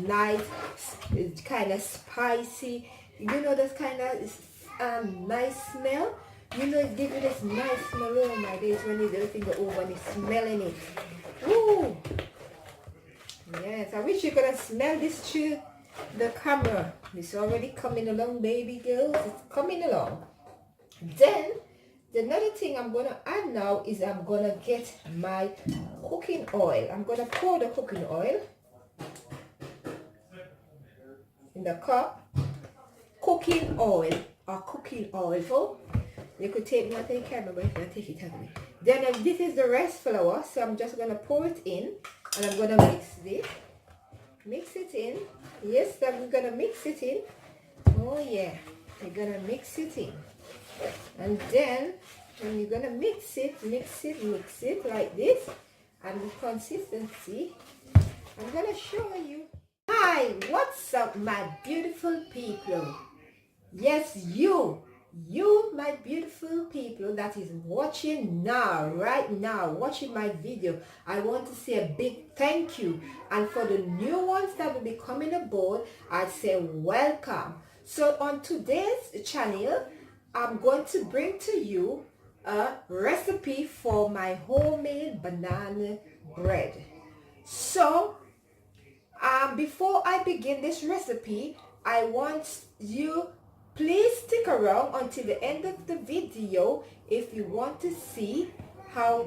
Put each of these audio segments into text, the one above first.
nice, it's kind of spicy. You know, this kind of nice smell. You know, it gives you this nice smell. Oh my days, when it's everything go over and it's smelling it. Ooh. Yes, I wish you could have smelled this through the camera. It's already coming along, baby girls. It's coming along. Then, the another thing I'm going to add now is I'm going to get my cooking oil. I'm going to pour the cooking oil in the cup. Cooking oil or cooking oil. You could take me, I think I can't remember if I take it out me. Then this is the rice flour, so I'm just going to pour it in and I'm going to mix it in. Yes, I'm going to mix it in. Oh yeah, you're going to mix it in. And then when you're going to mix it like this, and the consistency, I'm going to show you. Hi, what's up my beautiful people? Yes, you my beautiful people that is watching now, right now, watching my video. I want to say a big thank you, and for the new ones that will be coming aboard, I say welcome. So on today's channel, I'm going to bring to you a recipe for my homemade banana bread. So before I begin this recipe, I want you please stick around until the end of the video if you want to see how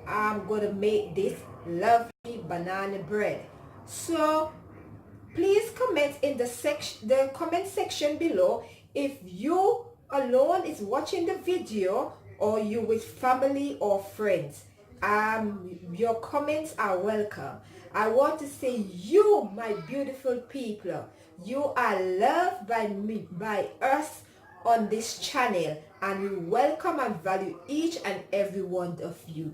I'm going to make this lovely banana bread. So please comment in the comment section below if you alone is watching the video or you with family or friends. Your comments are welcome. I want to say you, my beautiful people, you are loved by me, by us on this channel, and we welcome and value each and every one of you.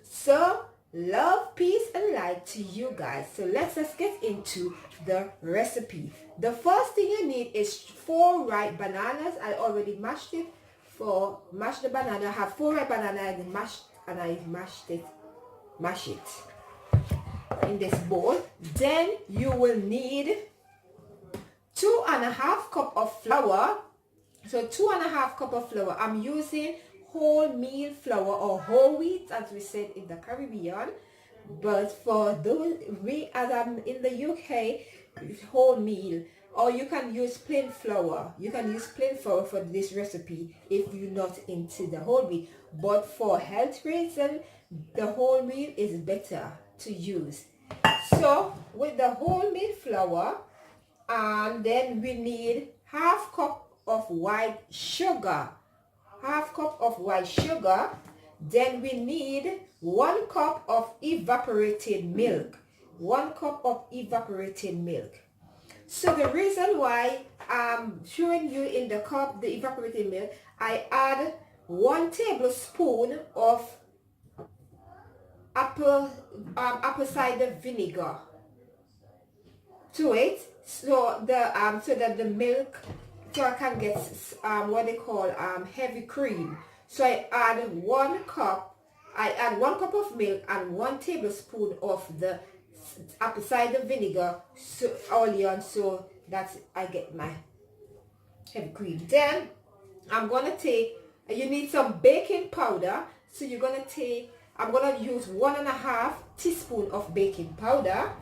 So love, peace and light to you guys. So let's just get into the recipe. The first thing you need is 4 ripe bananas. I already mashed it. Mash the banana. I have 4 ripe bananas and I mashed it in this bowl. Then you will need 2.5 cup of flour. So 2.5 cup of flour. I'm using wholemeal flour or whole wheat as we said in the Caribbean, but for those, as I'm in the UK, wholemeal, or you can use plain flour. You can use plain flour for this recipe if you're not into the whole wheat, but for health reasons the wholemeal is better to use. So with the wholemeal flour, and then we need half cup of white sugar. Then we need 1 cup of evaporated milk. 1 cup of evaporated milk. So the reason why I'm showing you in the cup the evaporated milk, I add 1 tablespoon of apple cider vinegar to it, so that the milk, so I can get what they call heavy cream. So I add 1 cup of milk and 1 tablespoon of the apple cider vinegar so that I get my heavy cream. Then I'm gonna take, you need some baking powder, so you're gonna take, I'm gonna use 1.5 teaspoon of baking powder.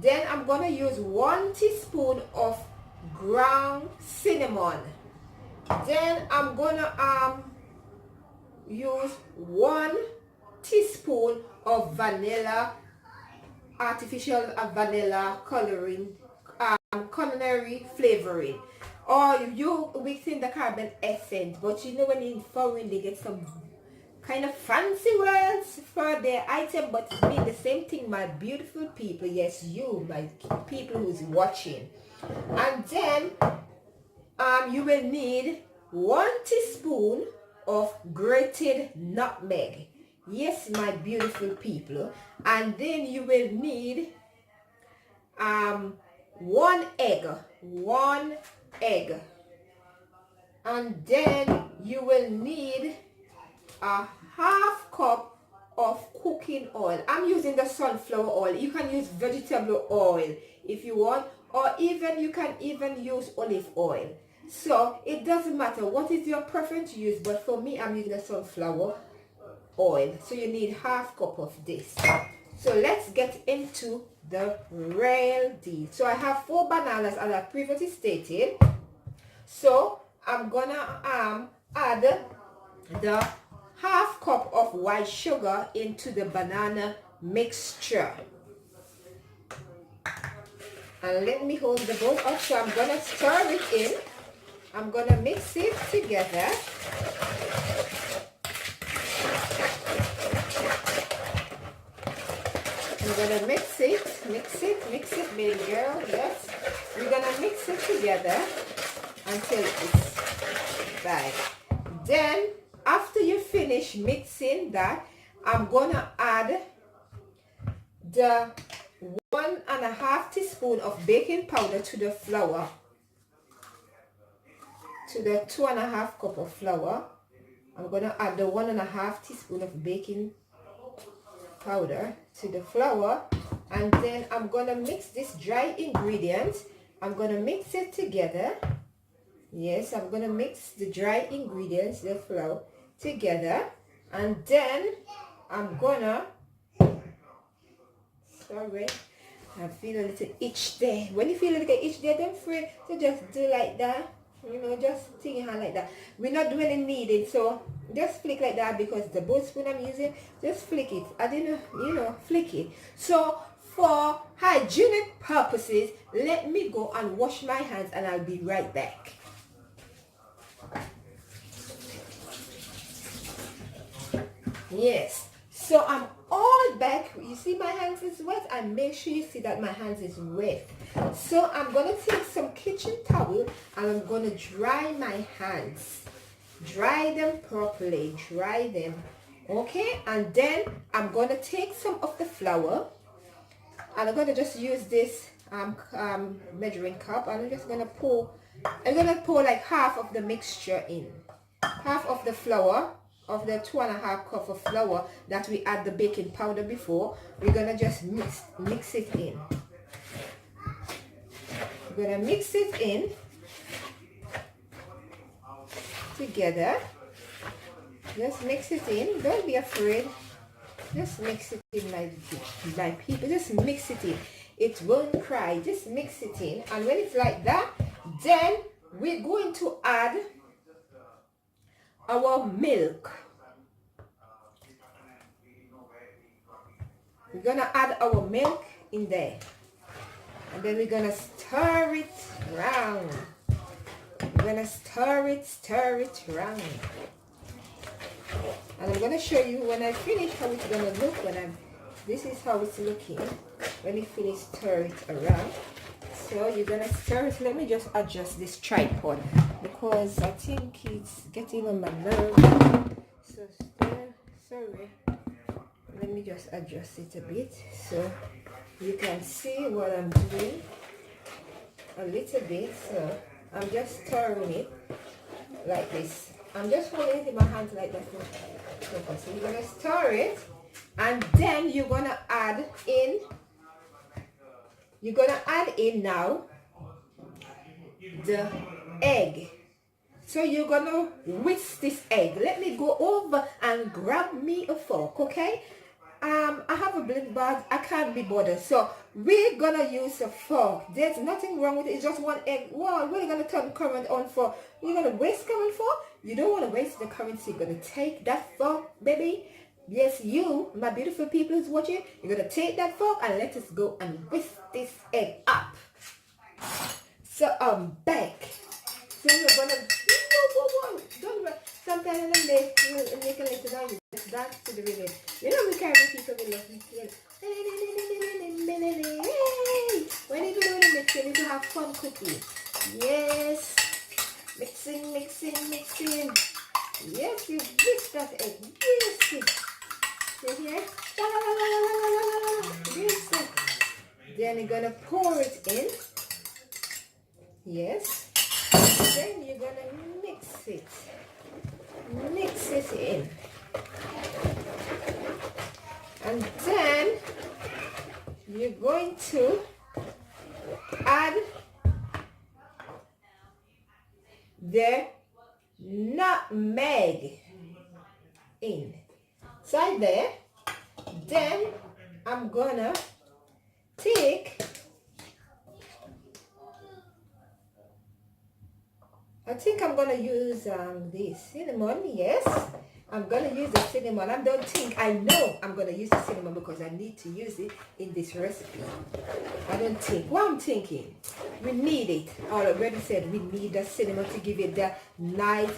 Then I'm gonna use 1 teaspoon of ground cinnamon. Then I'm gonna use 1 teaspoon of vanilla, artificial vanilla coloring, culinary flavoring, or you mix in the carbon essence. But you know, when in foreign they get some kind of fancy words for their item, but it means the same thing, my beautiful people. Yes, you, my people who's watching. And then you will need 1 teaspoon of grated nutmeg. Yes, my beautiful people. And then you will need 1 egg. And then you will need a half cup of cooking oil. I'm using the sunflower oil. You can use vegetable oil if you want, or even you can even use olive oil. So it doesn't matter what is your preference to use, but for me, I'm using the sunflower oil. So you need half cup of this. So let's get into the real deal. So I have 4 bananas as I previously stated. So I'm gonna add the half cup of white sugar into the banana mixture. And let me hold the bowl up. So I'm gonna stir it in. I'm gonna mix it together. I'm gonna mix it, baby girl. Yes, we're gonna mix it together until it's right. Then after you finish mixing that, I'm gonna add the 1.5 teaspoon of baking powder to the flour, to the 2.5 cup of flour. I'm gonna add the 1.5 teaspoon of baking powder to the flour, and then I'm gonna mix this dry ingredient. I'm gonna mix it together. Yes, I'm gonna mix the dry ingredients, the flour, together, and then I'm gonna, sorry, I feel a little itch there. When you feel a little itch there, don't fret to just do like that. You know, just take your hand like that. We're not doing any kneading, so just flick like that, because the bowl spoon I'm using, just flick it. I didn't, you know, flick it. So for hygienic purposes, let me go and wash my hands, and I'll be right back. Yes, so I'm all back. You see my hands is wet, and make sure you see that my hands is wet. So I'm gonna take some kitchen towel and I'm gonna dry my hands, dry them properly, dry them, okay? And then I'm gonna take some of the flour, and I'm gonna just use this measuring cup, and I'm just gonna pour, I'm gonna pour like half of the mixture in, half of the flour, of the 2.5 cup of flour that we add the baking powder before. We're gonna just mix it in. We're gonna mix it in together. Just mix it in. Don't be afraid. Just mix it in, my people. Just mix it in. It won't cry. Just mix it in. And when it's like that, then we're going to add our milk. We're gonna add our milk in there, and then we're gonna stir it round. We're gonna stir it round, and I'm gonna show you when I finish how it's gonna look. This is how it's looking when you finish stir it around. So you're gonna stir it. Let me just adjust this tripod, because I think it's getting on my nerves. So sorry. Let me just adjust it a bit so you can see what I'm doing a little bit. So I'm just stirring it like this. I'm just holding it in my hands like that. So you're gonna stir it, and then you're gonna add in now the egg. So you're gonna whisk this egg. Let me go over and grab me a fork, okay? I have a blend bag. I can't be bothered. So we're gonna use a fork. There's nothing wrong with it. It's just one egg. Well, what are you gonna turn current on for? You're gonna waste current for? You don't want to waste the current, so you're gonna take that fork, baby. Yes, you, my beautiful people who's watching, you're gonna take that fork and let us go and whisk this egg up. So I'm back. So we're gonna don't worry. Sometimes when they make a little noise, just dance to the rhythm. You know we carry people with love. When you do the mixing, you have fun cooking. Yes. Mixing. Yes, you whisk that egg. Whisk it. See here? Whisk it. Then you're gonna pour it in. Yes. Then you're gonna mix it in. you're going to add the nutmeg in. So there. Then I'm gonna take, I think I'm gonna use this cinnamon. Yes, I'm gonna use the cinnamon. I don't think, I know I'm gonna use the cinnamon because I need to use it in this recipe. I don't think, what I'm thinking, we need it. I already said we need the cinnamon to give it that nice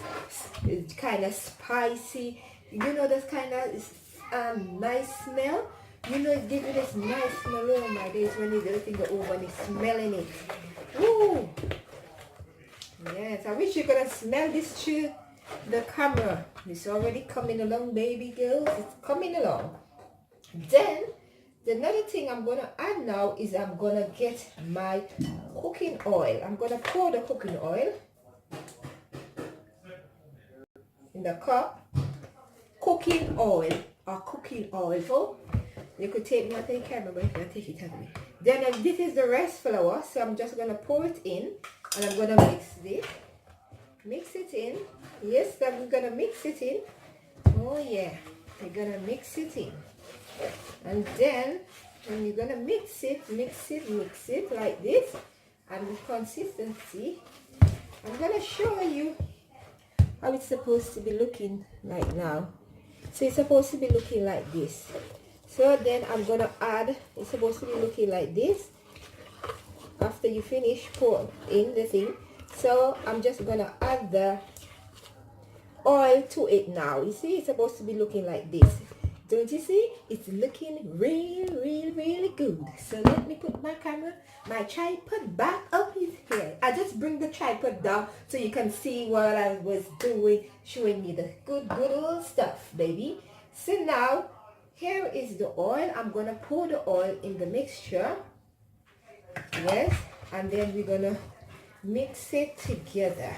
kind of spicy, you know, this kind of nice smell. You know, it gives you this nice smell. Oh my days, when it's everything go over and it's smelling it. Woo! Yes, I wish you could have smelled this through the camera. It's already coming along, baby girls. It's coming along. Then, the another thing I'm going to add now is I'm going to get my cooking oil. I'm going to pour the cooking oil in the cup. Cooking oil or cooking oil. You could take me, I think I can't remember if I take it out of me. Then this is the rice flour, so I'm just going to pour it in and I'm going to mix this. Mix it in. Yes, I'm going to mix it in. Oh yeah, you're going to mix it in. And then when you're going to mix it like this. And the consistency, I'm going to show you how it's supposed to be looking like now. So it's supposed to be looking like this. So then I'm gonna add, it's supposed to be looking like this after you finish pour in the thing. So I'm just gonna add the oil to it now. You see, it's supposed to be looking like this. Don't you see? It's looking really good. So let me put my camera, my tripod back up here. I just bring the tripod down so you can see what I was doing, showing you the good old stuff, baby. So now, here is the oil. I'm going to pour the oil in the mixture. Yes. And then we're going to mix it together.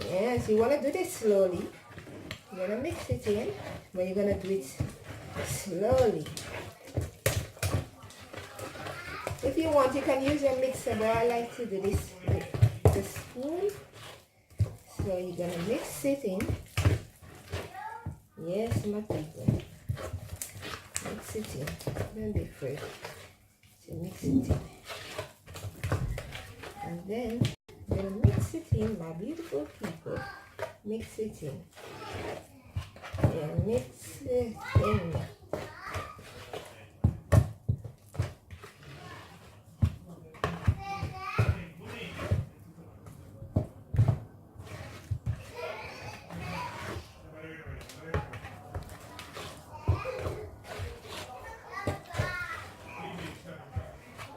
Yes. You want to do this slowly. You're going to mix it in. But you're going to do it slowly. If you want, you can use your mixer. But I like to do this with the spoon. So you're going to mix it in. Yes, my people. Mix it in. Don't be afraid to mix it in. And then I'm going to mix it in, my beautiful people. Mix it in. Yeah, mix it in.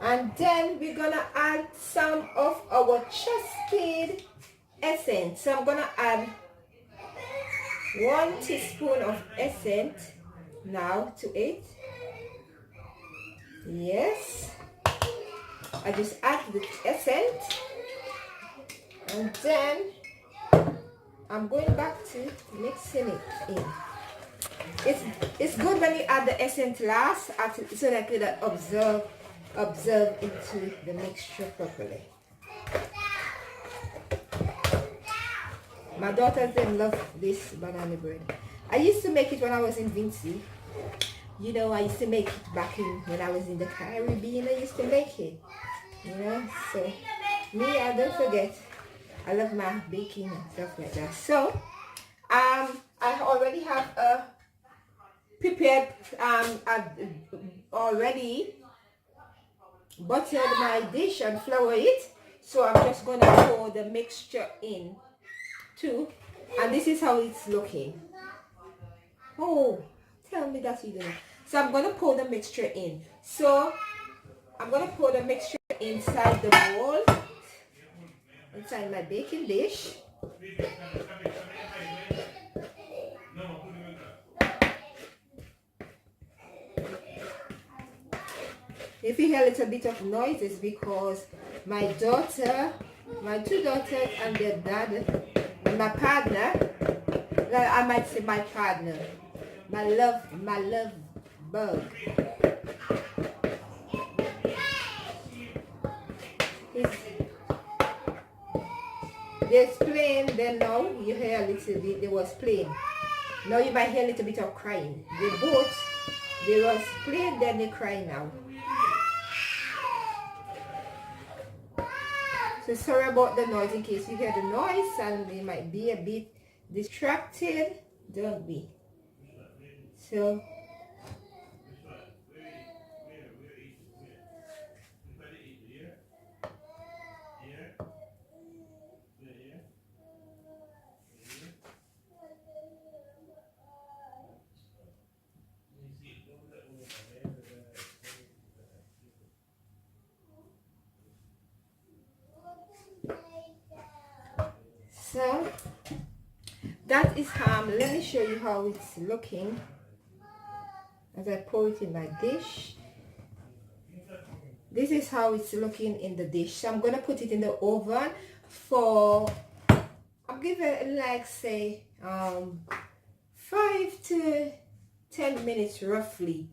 And then we're gonna add some of our trusted essence. So I'm gonna add 1 teaspoon of essence now to it. Yes, I just add the essence, and then I'm going back to mixing it in. It's good when you add the essence last, so that it could absorb into the mixture properly. My daughters, they love this banana bread. I used to make it when I was in Vinci. You know, I used to make it back when I was in the Caribbean. I used to make it. You know, so me, I don't forget. I love my baking and stuff like that. So, I already have a prepared, already buttered my dish and flour it. So I'm just going to pour the mixture in too. And this is how it's looking. Oh, tell me that you didn't. So I'm going to pour the mixture in. So I'm going to pour the mixture inside the bowl, inside my baking dish. If you hear a little bit of noise, it's because my daughter, my 2 daughters and their dad, and my partner, I might say my partner, my love bug. There's plain, then now you hear a little bit, there was plain. Now you might hear a little bit of crying. They both, there was plain, then they cry now. So sorry about the noise in case you hear the noise and they might be a bit distracted. Don't be. So that is let me show you how it's looking as I pour it in my dish. This is how it's looking in the dish. So I'm gonna put it in the oven for, I'm giving it like say 5 to 10 minutes roughly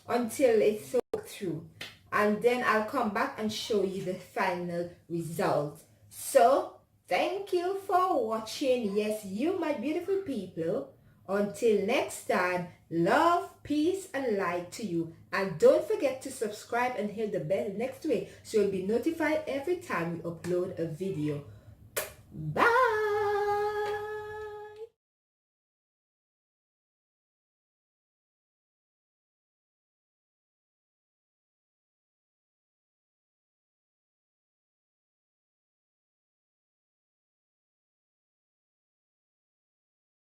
until it's soaked through, and then I'll come back and show you the final result. So thank you for watching. Yes, you my beautiful people. Until next time, love, peace, and light to you. And don't forget to subscribe and hit the bell next to it so you'll be notified every time we upload a video. Bye.